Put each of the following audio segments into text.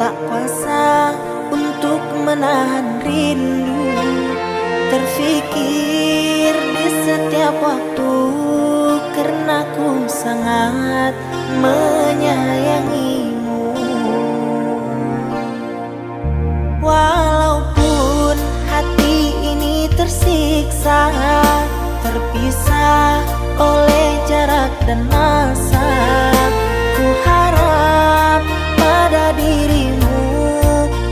Tak kuasa untuk menahan rindu, terfikir di setiap waktu, karena ku sangat menyayangimu. Walaupun hati ini tersiksa, terpisah oleh jarak dan masa, ku harap pada dirimu,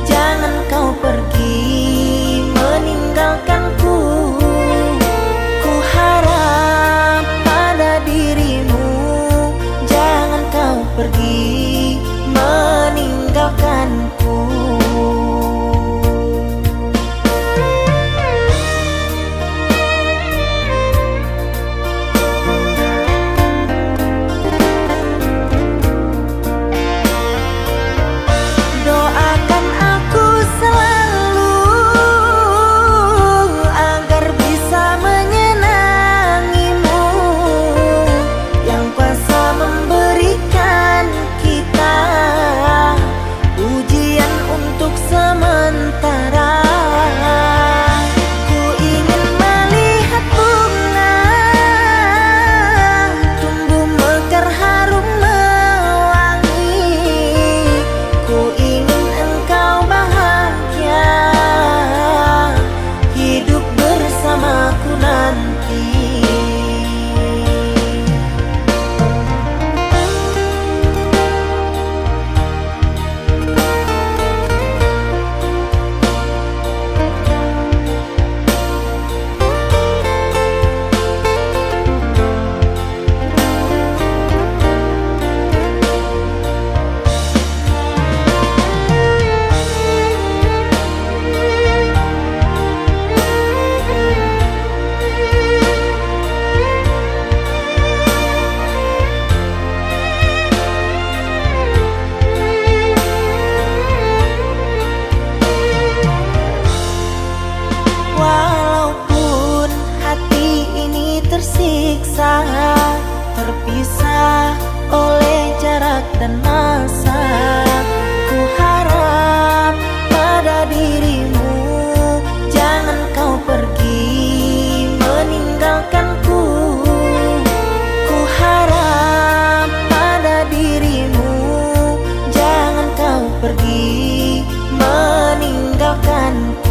jangan kau pergi meninggalkanku. Ku harap pada dirimu, jangan kau pergi meninggalkanku. Terpisah oleh jarak dan masa, ku harap pada dirimu, jangan kau pergi meninggalkanku. Ku harap pada dirimu, jangan kau pergi meninggalkanku.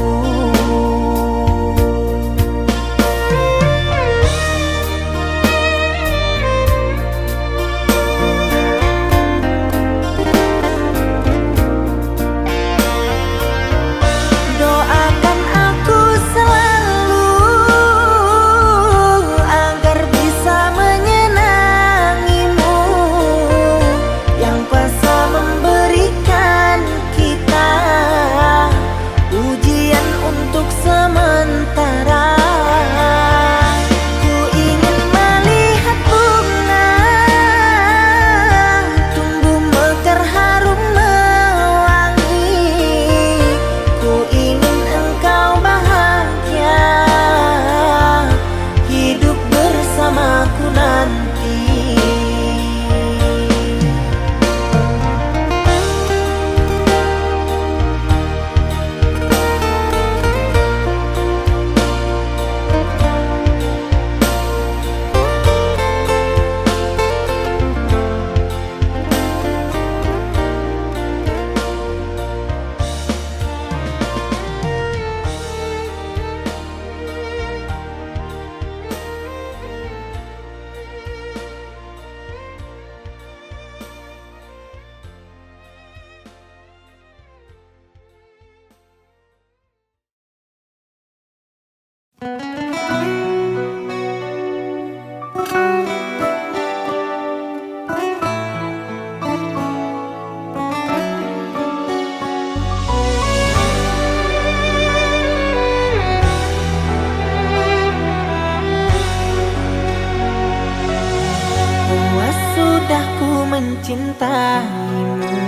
Mencintaimu,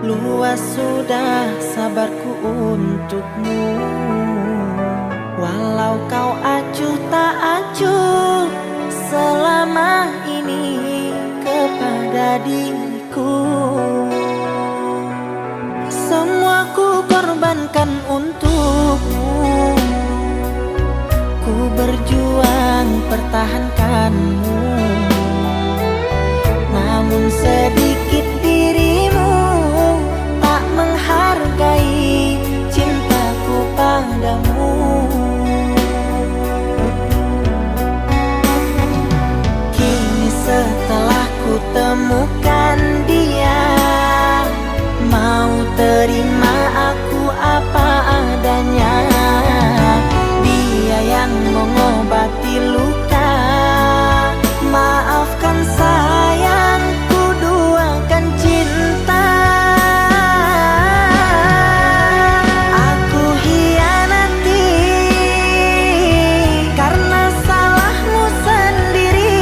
luas sudah sabarku untukmu. Walau kau acuh tak acuh selama ini kepada diriku. korbankan untukmu. Ku berjuang pertahankanmu, namun sedikit dirimu tak menghargai cintaku padamu. Kini setelah ku temukan dia, mau terima aku apa adanya. Dia yang mengobati luka. Maafkan sayang, ku duakan cinta. Aku hianati karena salahmu sendiri.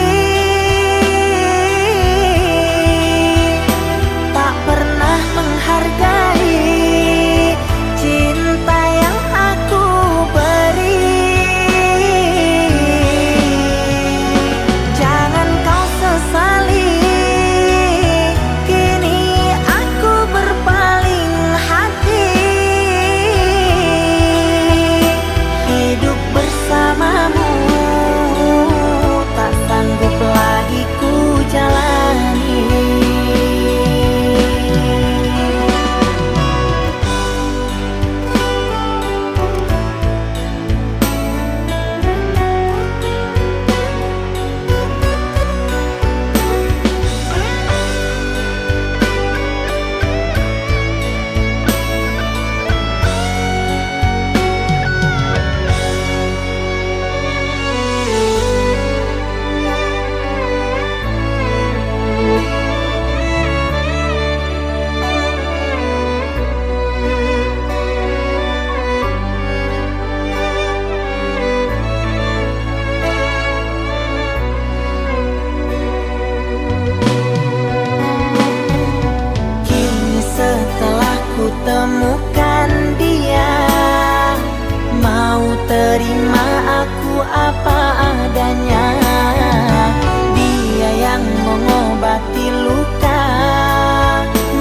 Tak pernah menghargai cinta yang aku beri. Jangan kau sesali, kini aku berpaling hati. Hidup bersamamu tak sanggup lagi ku jalani. Kini setelah ku temukan dia, mau terima aku apa adanya. Dia yang mengobati luka.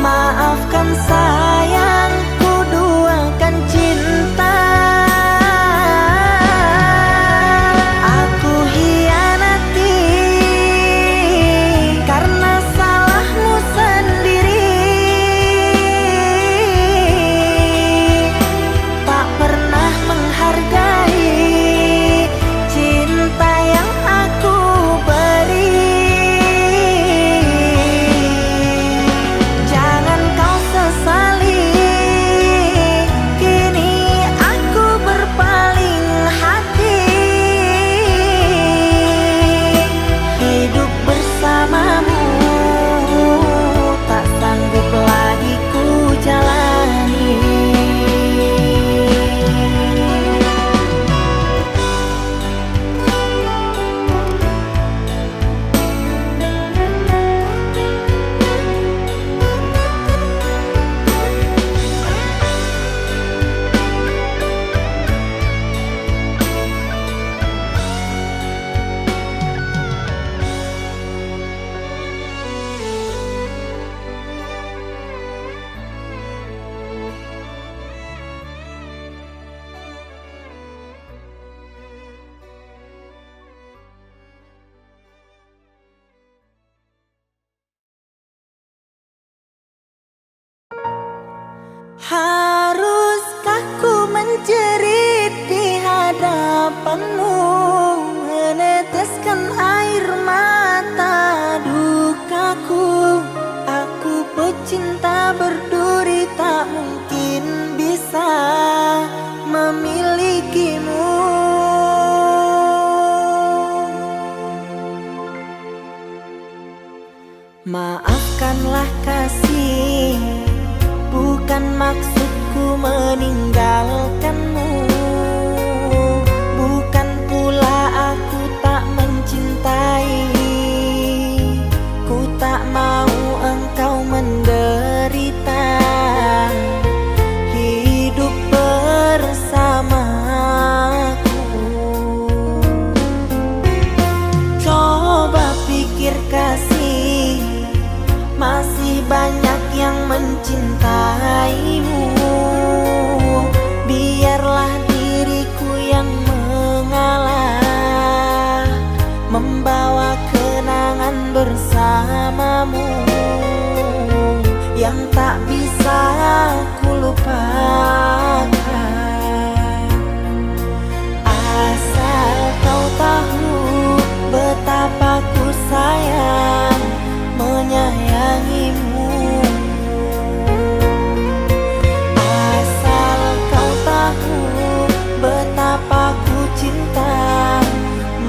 Maafkan sayang, ku duakan cinta. Aku hianati karena salahmu sendiri. Tak pernah menghargai cinta yang aku beri. Jangan kau sesali, kini aku berpaling hati. Hidup bersamamu tak sanggup lagi ku jalani. Haruskah ku menjerit di hadapanmu, meneteskan air mata dukaku? Aku pecinta berduri, tak mungkin bisa memilikimu. Maafkanlah kasih, bukan maksudku meninggalkanmu. Bukan pula aku tak mencintai. Ku tak mau engkau menderita.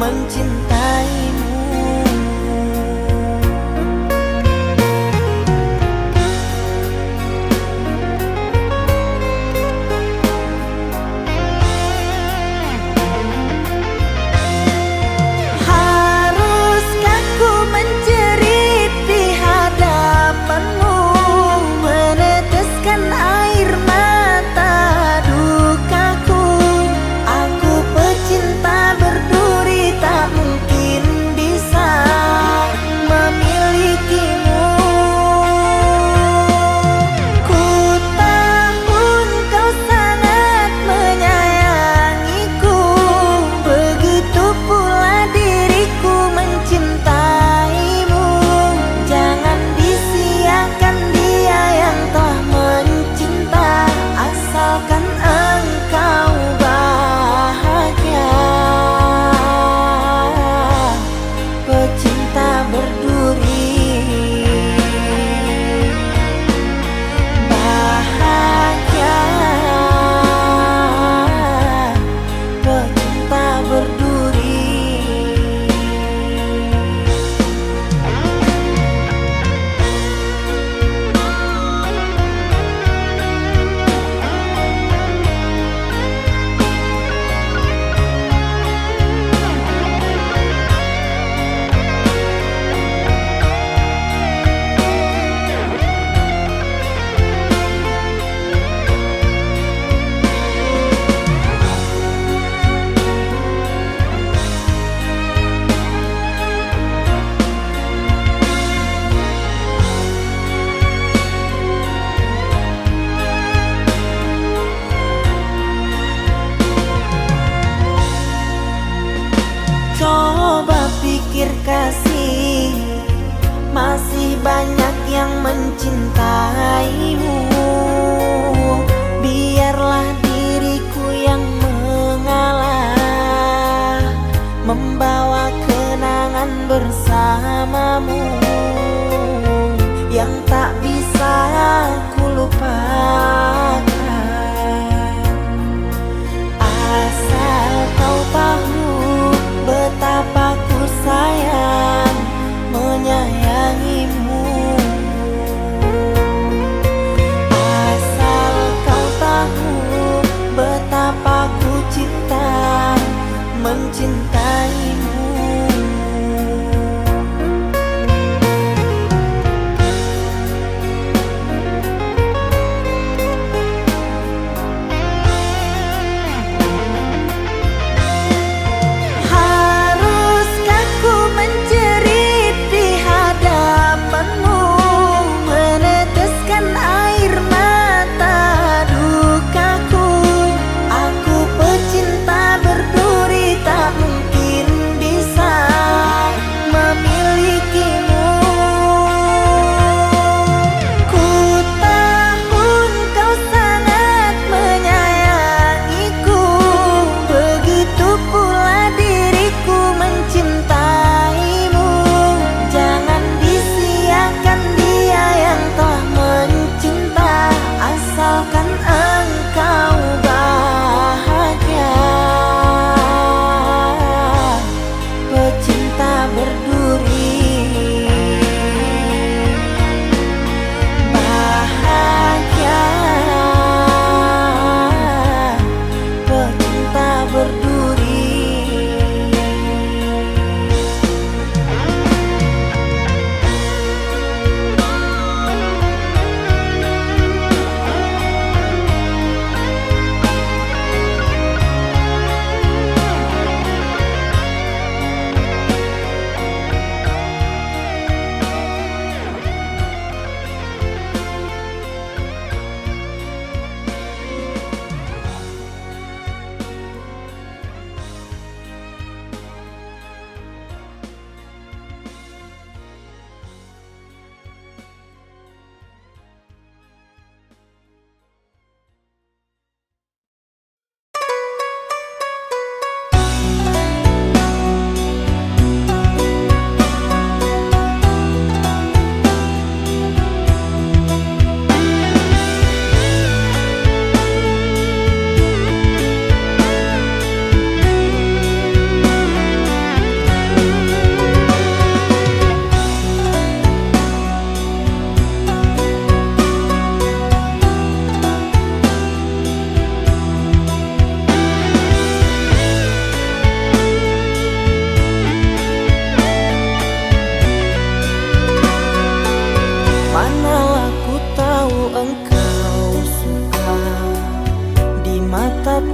mencintaimu. Haruskah ku menjerit di hadapanmu, meneteskan air mata dukaku? Aku pecinta berduri, tak mungkin bisa memilikimu. Ku tahu kau sangat menyayangiku, begitu pula diriku mencintaimu. Jangan disia-siakan dia yang telah mencinta, asalkan engkau bahagia. Pecinta berduri, bahagia. Pecinta berduri. Coba pikir kasih, masih banyak yang mencintaimu. Biarlah diriku yang mengalah, membawa kenangan bersamamu yang tak bisa ku lupakan. Asal kau tahu betapa ku sayang menyayangimu.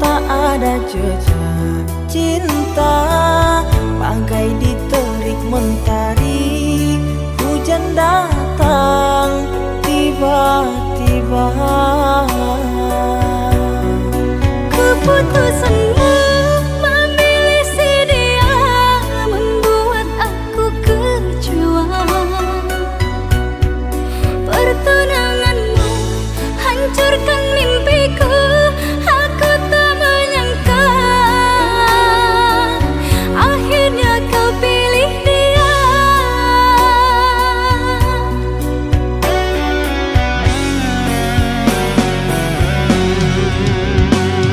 tak ada jejak cinta, bagai diterik mentari. Hujan datang tiba-tiba. Keputusanmu memilih si dia membuat aku kecewa. Pertunanganmu hancurkan mimpiku. Aku tak menyangka akhirnya kau pilih dia.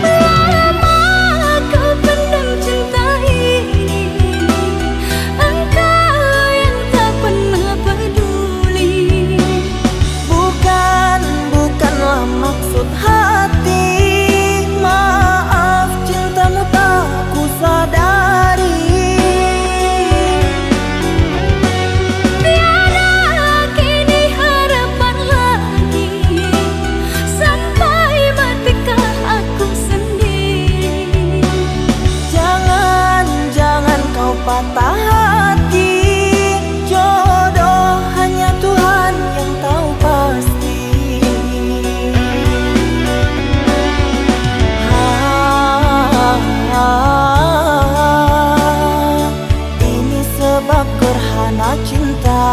Lama kau pendam cinta ini, engkau yang tak pernah peduli. Bukanlah maksud hati, maaf cintamu tak ku sadari. Tiada kini harapan lagi, sampai matikah aku sendiri. Jangan kau patah hati, jodoh hanya Tuhan yang tahu pasti. Ini sebab gerhana cinta.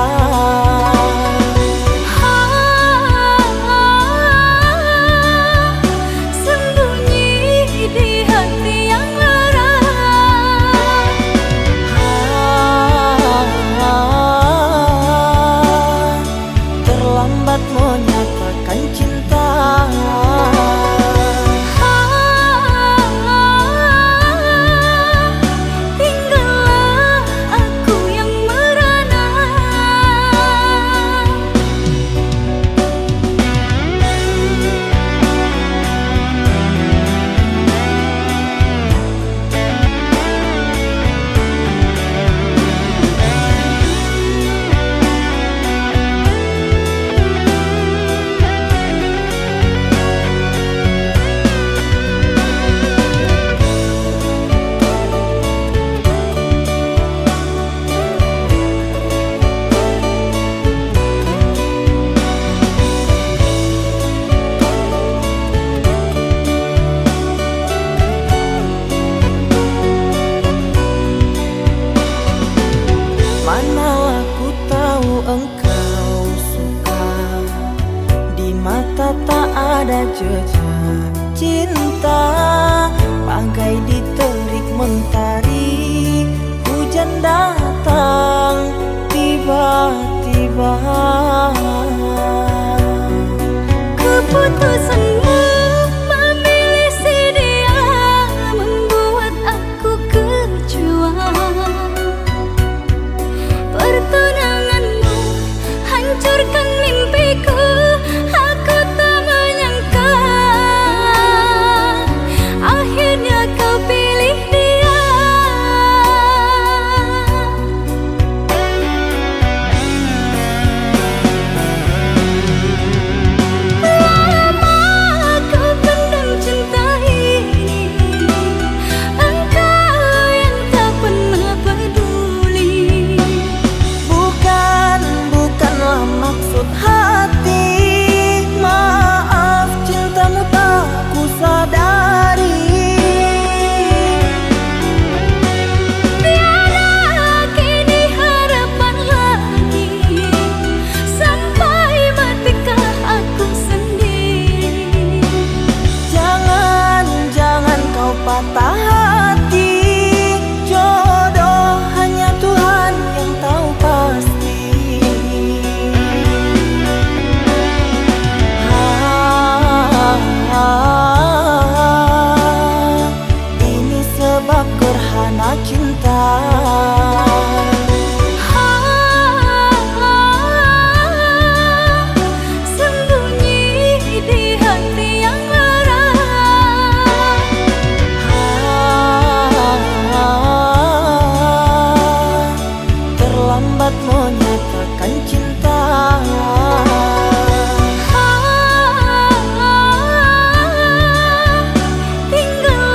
Sembunyi di hati yang lara. Terlambat menyatakan cinta. Tinggallah aku yang merana. Manalah ku tahu engkau suka, di mata tak ada jejak cinta, bagai diterik mentari. Hujan datang tiba-tiba. Keputusanmu memilih si dia membuat aku kecewa. Pertunanganmu hancurkan mimpiku. Aku tak menyangka akhirnya kau pilih dia. Lama kau pendam cinta ini, engkau yang tak pernah peduli. Bukanlah maksud hati, maaf cintamu tak ku sadari. Tiada kini harapan lagi, sampai matikah aku sendiri. Jangan kau patah hati, jodoh hanya Tuhan yang tahu pasti. Ini sebab gerhana cinta. Sembunyi di hati yang lara. Terlambat menyatakan cinta. Tinggal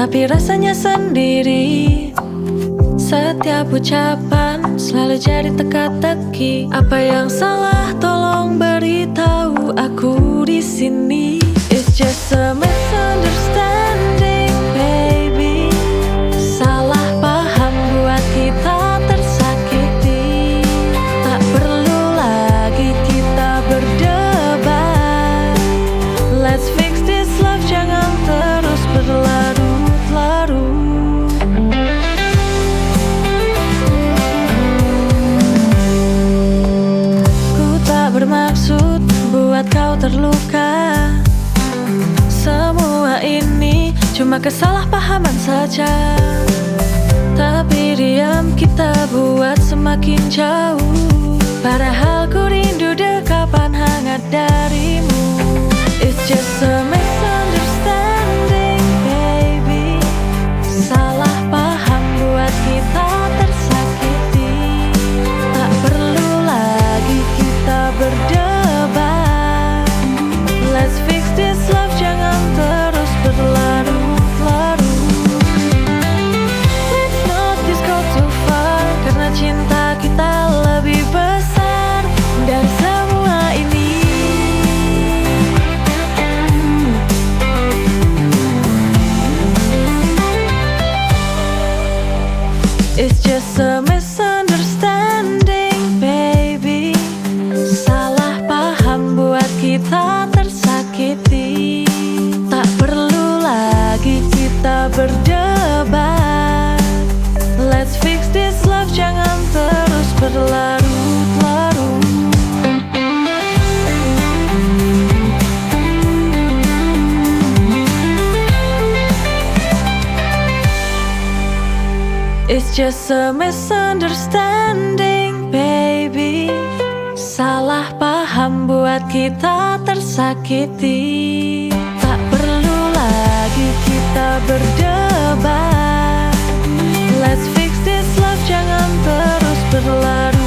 tapi rasanya sendiri. Setiap ucapan selalu jadi teka-teki. Apa yang salah? Tolong beritahu aku di sini. It's just a misunderstanding, baby. Salah paham buat kita tersakiti. Tak perlu lagi kita berdebat. Let's fix this love, jangan terus berlarut-larut. Bermaksud buat kau terluka. Semua ini cuma kesalahpahaman saja. Tapi diam kita buat semakin jauh. Padahal ku rindu dekapan hangat darimu. It's just a misunderstanding, baby. Salah paham buat kita tersakiti. Tak perlu lagi kita berdebat. Let's fix this love, jangan terus berlarut-larut. Let's not this go too far, karena cinta kita lebih besar dari semua ini. It's just a misunderstanding, baby. Salah paham buat kita tersakiti. Tak perlu lagi kita berdebat. Let's fix this love, jangan terus berlarut-larut. It's just a misunderstanding, baby. Salah paham buat kita tersakiti. Tak perlu lagi kita berdebat. Let's fix this love, jangan terus berlarut-larut.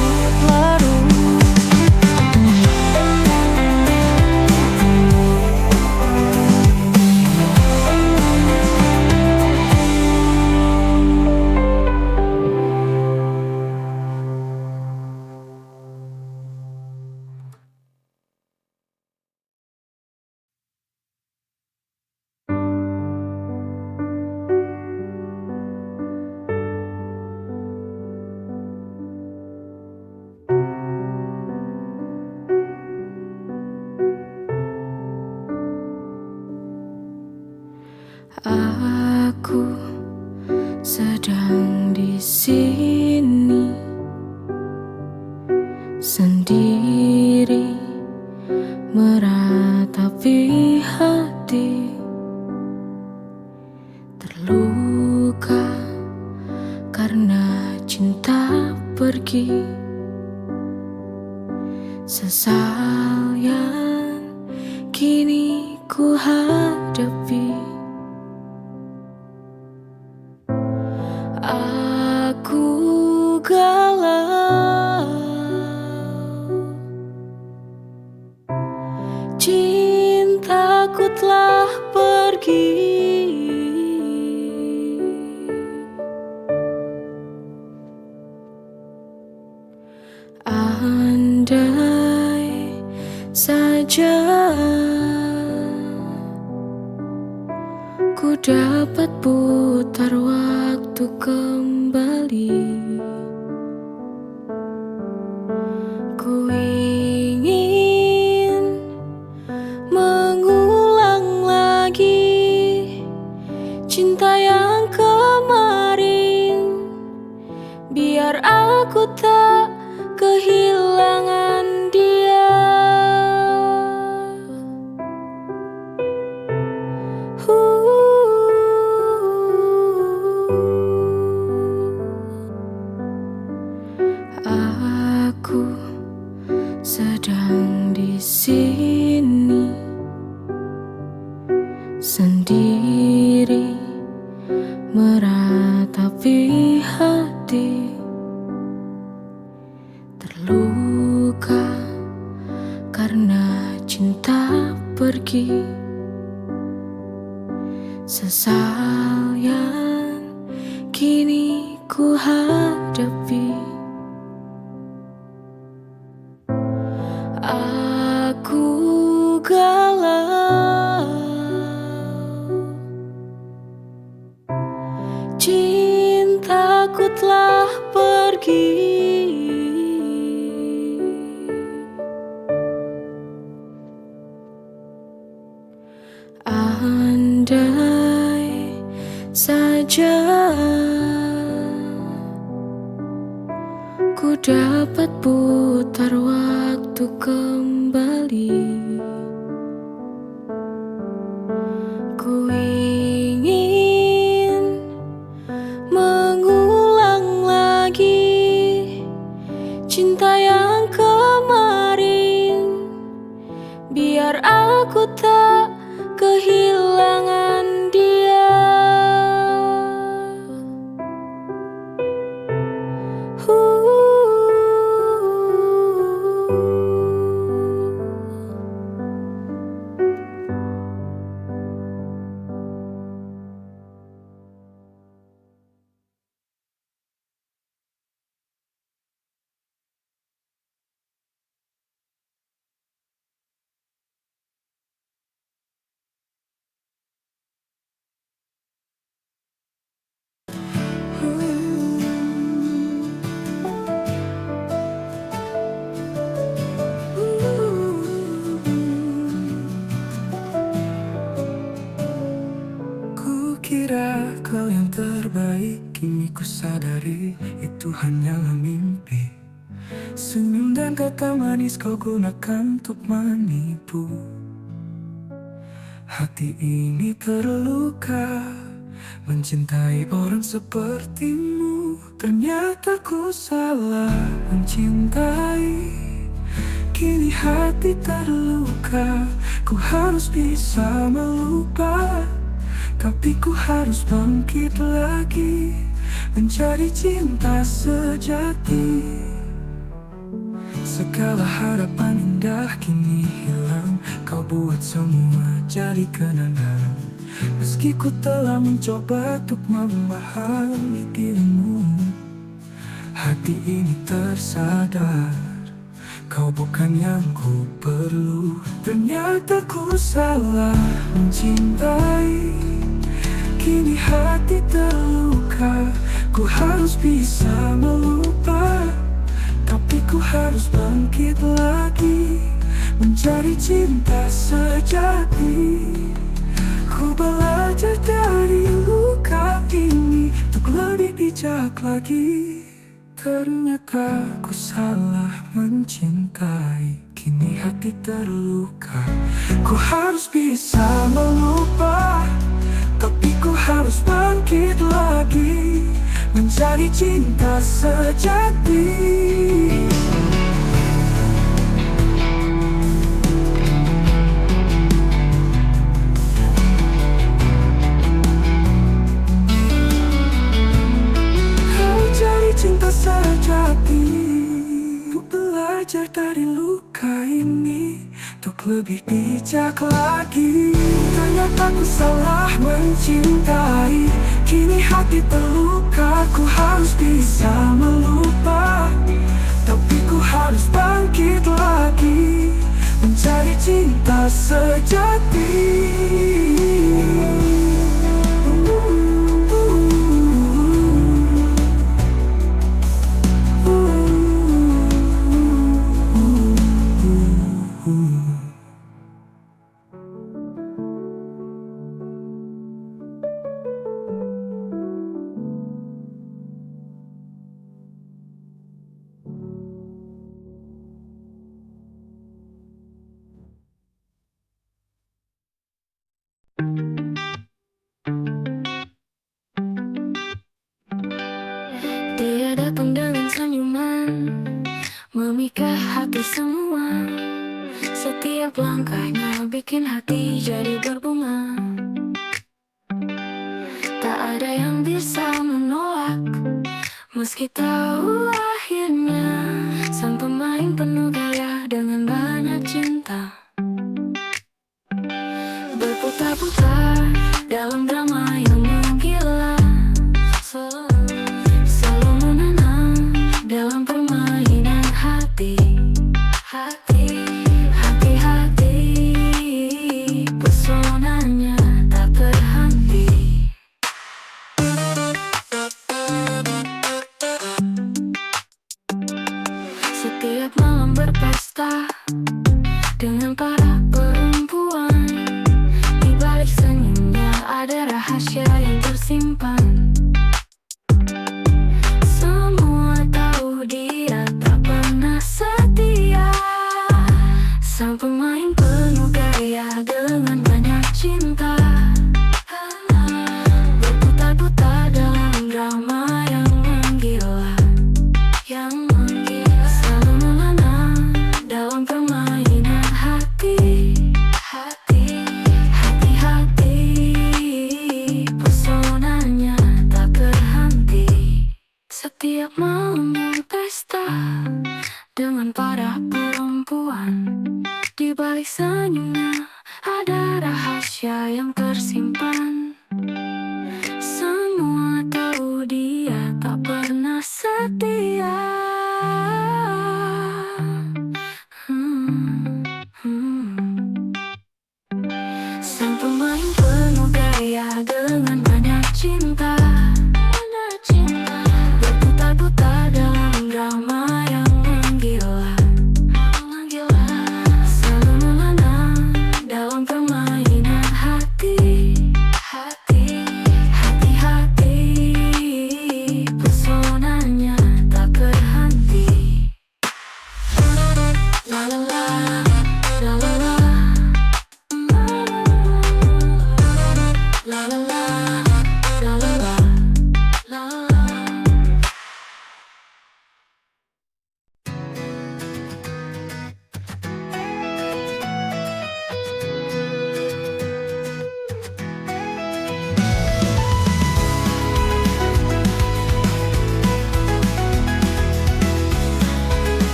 Aku sedang di sini sendiri meratapi hati terluka karena cinta pergi. Sesal yang kini ku hadapi. Aku galau, cintaku telah pergi. Andai saja ku dapat putar waktu kembali. Ku ingin mengulang lagi cinta yang kemarin, biar aku tak kehilangan dia. Aku sedang di sini sendiri meratapi hati terluka karena cinta pergi. Sesal yang kini ku hadapi. Aku galau, cintaku telah pergi. Andai saja ku dapat putar waktu kembali, ku ingin mengulang lagi cinta yang kemarin, biar aku tak kehilangan dia. Kira kau yang terbaik, kini ku sadari itu hanyalah mimpi. Senyum dan kata manis kau gunakan untuk menipu. Hati ini terluka mencintai orang sepertimu. Ternyata ku salah mencintai. Kini hati terluka, ku harus bisa melupa. Tapi ku harus bangkit lagi, mencari cinta sejati. Segala harapan indah kini hilang, kau buat semua jadi kenangan. Meski ku telah mencoba untuk memahami dirimu, hati ini tersadar kau bukan yang ku perlu. Ternyata ku salah mencintai. Kini hati terluka, ku harus bisa melupa. Tapi ku harus bangkit lagi, mencari cinta sejati. Ku belajar dari luka ini untuk lebih bijak lagi. Ternyata ku salah mencintai. Kini hati terluka, ku harus bisa melupa. Tapi ku harus bangkit lagi, mencari cinta sejati. Kau cari cinta sejati. Ku belajar dari luka ini untuk lebih bijak lagi. Ternyata ku salah mencintai. Kini hati terluka, ku harus bisa melupa. Tapi ku harus bangkit lagi, mencari cinta sejati. Dia datang dengan senyuman, memikat hati semua. Setiap langkahnya bikin hati jadi berbunga. Tak ada yang bisa menolak, meski tahu akhirnya sang pemain penuh gaya dengan banyak cinta. Berputar-putar dalam drama yang menggila. Sang pemain penuh gaya dengan banyak cinta, berputar-putar dalam drama yang menggila, selalu melana dalam permainan hati. Hati-hati, pesonanya tak berhenti. Setiap malam berpesta dengan para perempuan, di balik senyumnya ada rahasia yang tersimpan. Semua tahu dia tak pernah setia. Sang pemain penuh gaya dengan banyak cinta, berputar-putar dalam drama yang menggila, selalu melana dalam permainan hati. Hati-hati, pesonanya tak berhenti. La la la, la la la, la la la, la la la, la la.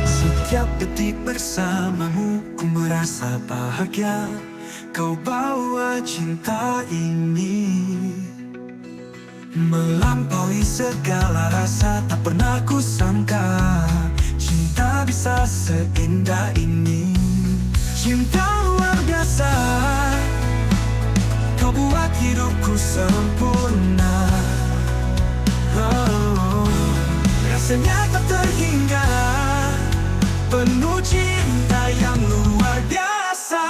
Setiap detik bersamamu ku merasa bahagia. Kau bawa cinta ini melampaui segala rasa. Tak pernah ku sangka cinta bisa seindah ini. Cinta luar biasa, kau buat hidupku sempurna. Oh, rasanya tak terhingga, penuh cinta yang luar biasa.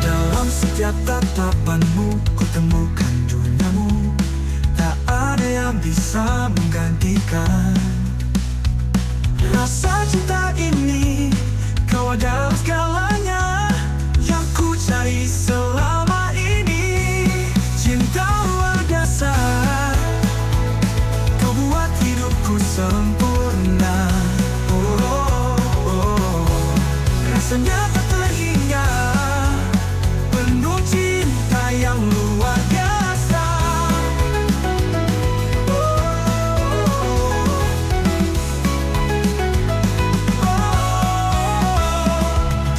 Dalam setiap tatapanmu ku temukan duniamu. Tak ada yang bisa menggantikan rasa cinta ini. Kau adalah segalanya yang ku cari selama ini. Cinta luar biasa, kau buat hidupku sempurna. Oh, oh, oh. Rasanya tak terhingga, penuh cinta yang luar biasa. Oh, oh, oh.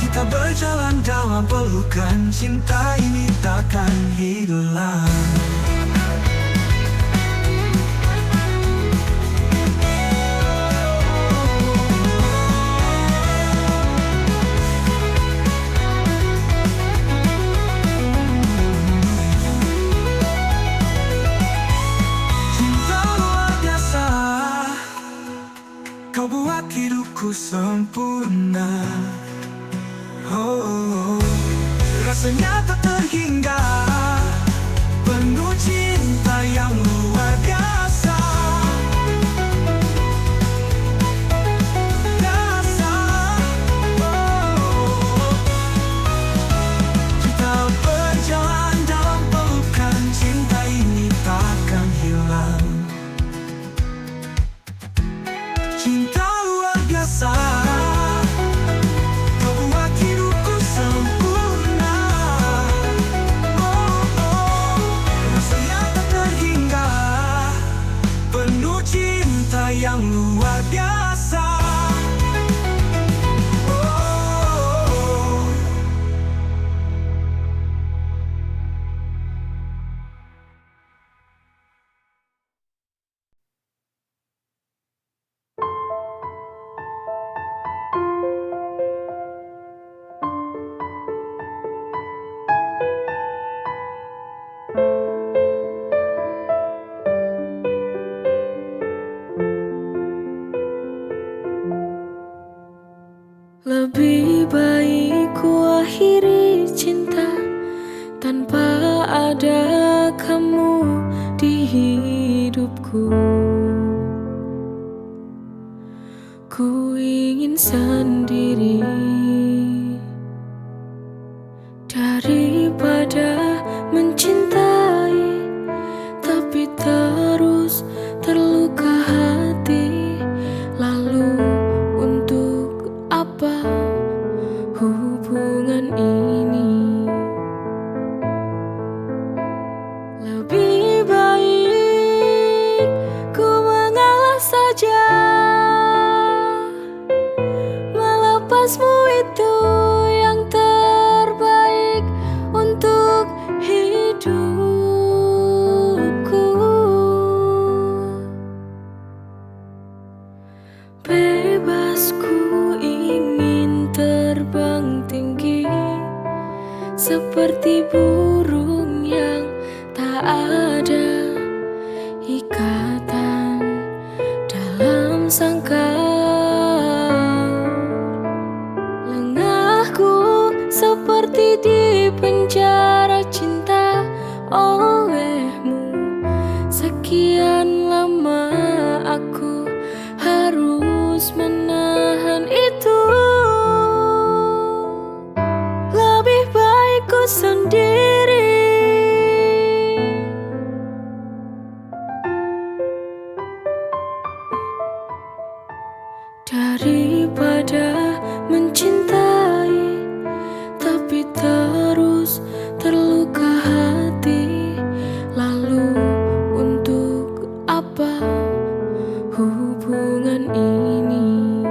Kita berjalan dalam pelukan, cinta ini takkan hilang. Cinta luar biasa, kau buat hidupku sempurna. Oh, rasanya tak terhingga, penuh cinta ada kamu di hidupku. Ku ingin sendiri daripada mencintai tapi terus terluka hati. Lalu untuk apa hubungan ini? Lebih baik ku mengalah saja, melepasmu itu yang terbaik untuk hidupku. Bebas ku ingin terbang tinggi seperti burung yang tak ada ikatan dalam sangkar. Lengahku seperti di penjara cinta olehmu. Sekian lama aku harus menahan itu. Lebih baik ku sendiri daripada mencintai tapi terus terluka hati. Lalu untuk apa hubungan ini?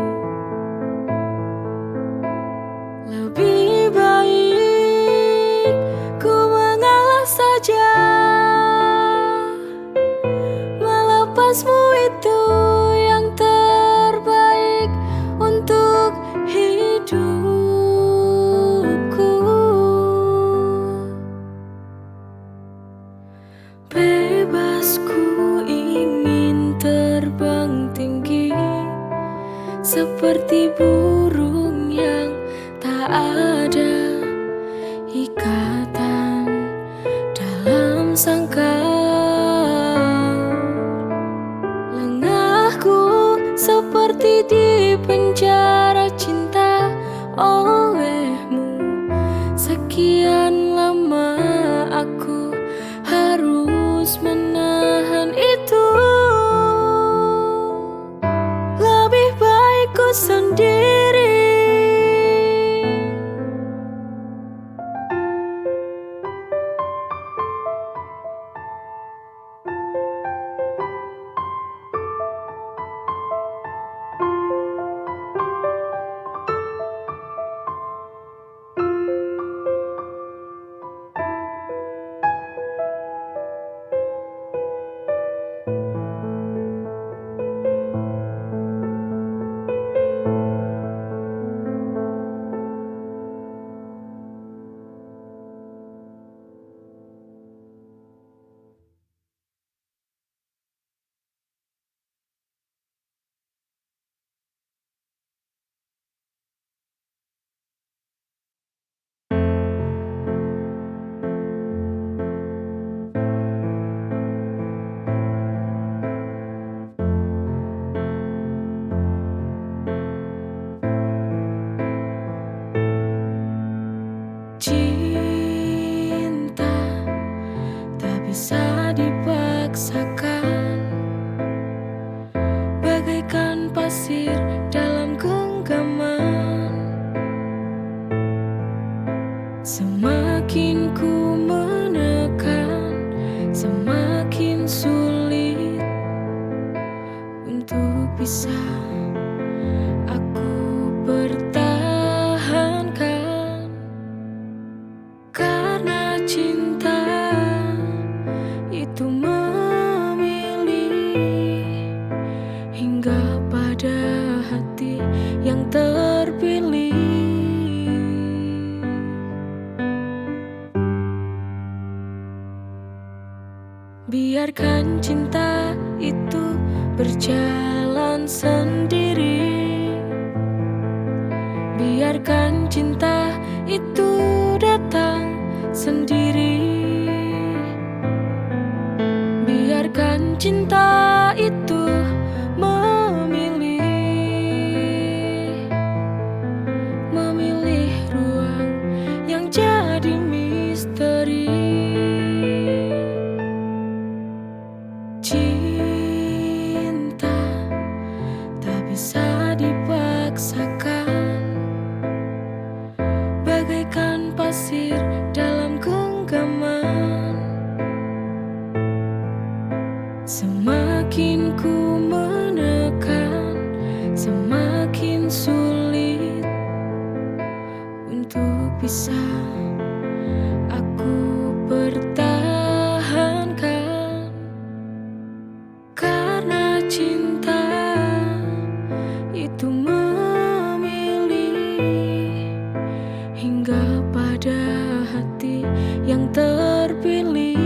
Lebih baik ku mengalah saja, melepasmu itu yang terbaik untuk hidupku. Bebas ku ingin terbang tinggi seperti burung yang tak ada ikatan dalam sangkar. Lengahku seperti di penjara cinta olehmu. Sekian lama aku harus menahan itu. Lebih baik ku sendiri cinta tak bisa dipaksakan, bagaikan pasir dalam genggaman. Semakin ku menekan, semakin sulit untuk bisa aku pertahankan. Karena cinta itu memilih hingga pada hati yang terpilih. Biarkan cinta itu berjalan sendiri. Biarkan cinta itu datang sendiri. genggaman. Semakin ku menekan, semakin sulit untuk bisa aku pertahankan. Karena cinta itu memilih hingga pada hati yang terpilih.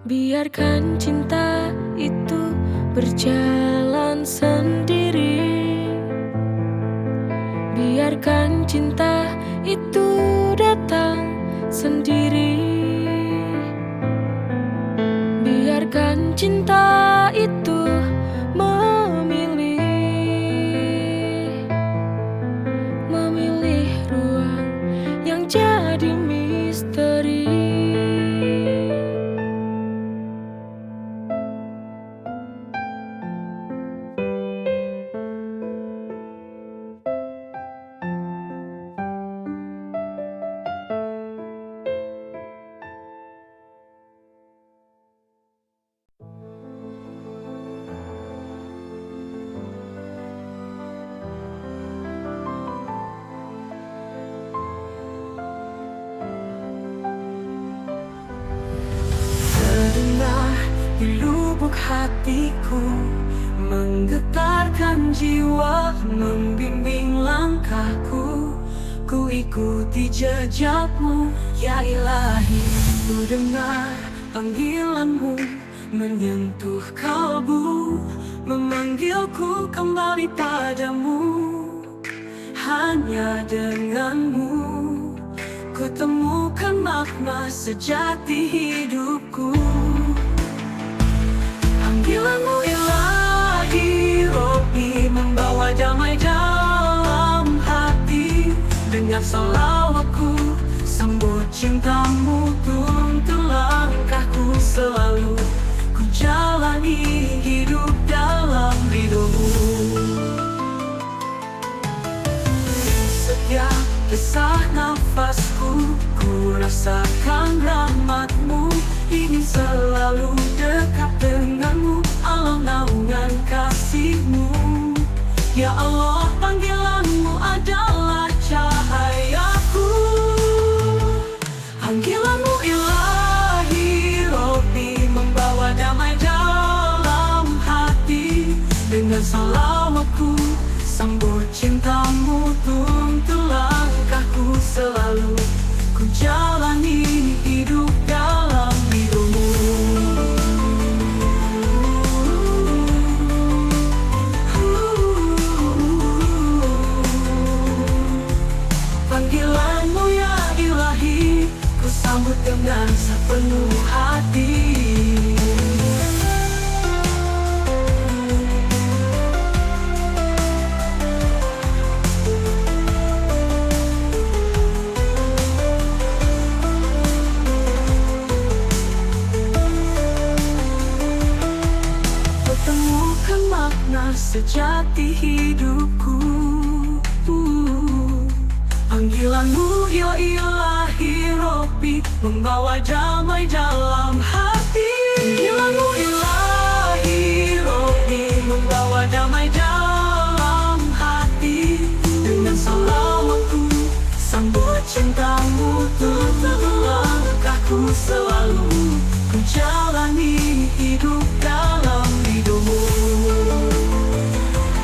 Biarkan cinta itu berjalan sendiri. Biarkan cinta itu datang sendiri. Biarkan cinta itu memilih ruang yang jadi misteri. Terdengar di lubuk hatiku, menggetarkan jiwa, membimbing langkahku. Ku ikuti jejakmu, ya Ilahi. Ku dengar panggilanmu menyentuh kalbu, memanggilku kembali padamu. Hanya denganmu ku temukan makna sejati hidupku. Panggilanmu Ilahi, Robbi, membawa damai dalam hati. Dengan salawatku sambut cintamu, tuntun langkahku selalu. Ku jalani hidup dalam ridhomu. Setiap desah nafasku, ku rasakan rahmatmu. Ingin selalu dekat denganmu, alam naungan kasihmu. Ya Allah, panggilanmu adalah cahayaku. Panggilanmu Ilahi, Robbi, membawa damai dalam hati. Dengan salawatku sambut cintamu, tuntun langkahku selalu. Ku jalani hidup dalam ridhomu. Panggilanmu ya Ilahi, ku sambut dengan sepenuh hati. Temukan makna sejati hidupku. Panggilanmu ya Ilahi, Robbi, membawa damai dalam hati. Panggilanmu Ilahi, Robbi, membawa damai dalam hati. Dengan salawatku sambut cintamu, tuntun langkahku selalu. Ku jalani hidup dalam ridhomu.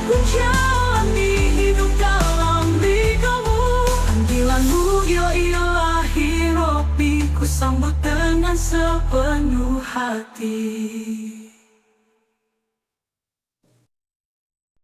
Ku jalani hidup dalam ridhomu. Panggilanmu ya Ilahi, Robbi, ku sambut dengan sepenuh hati.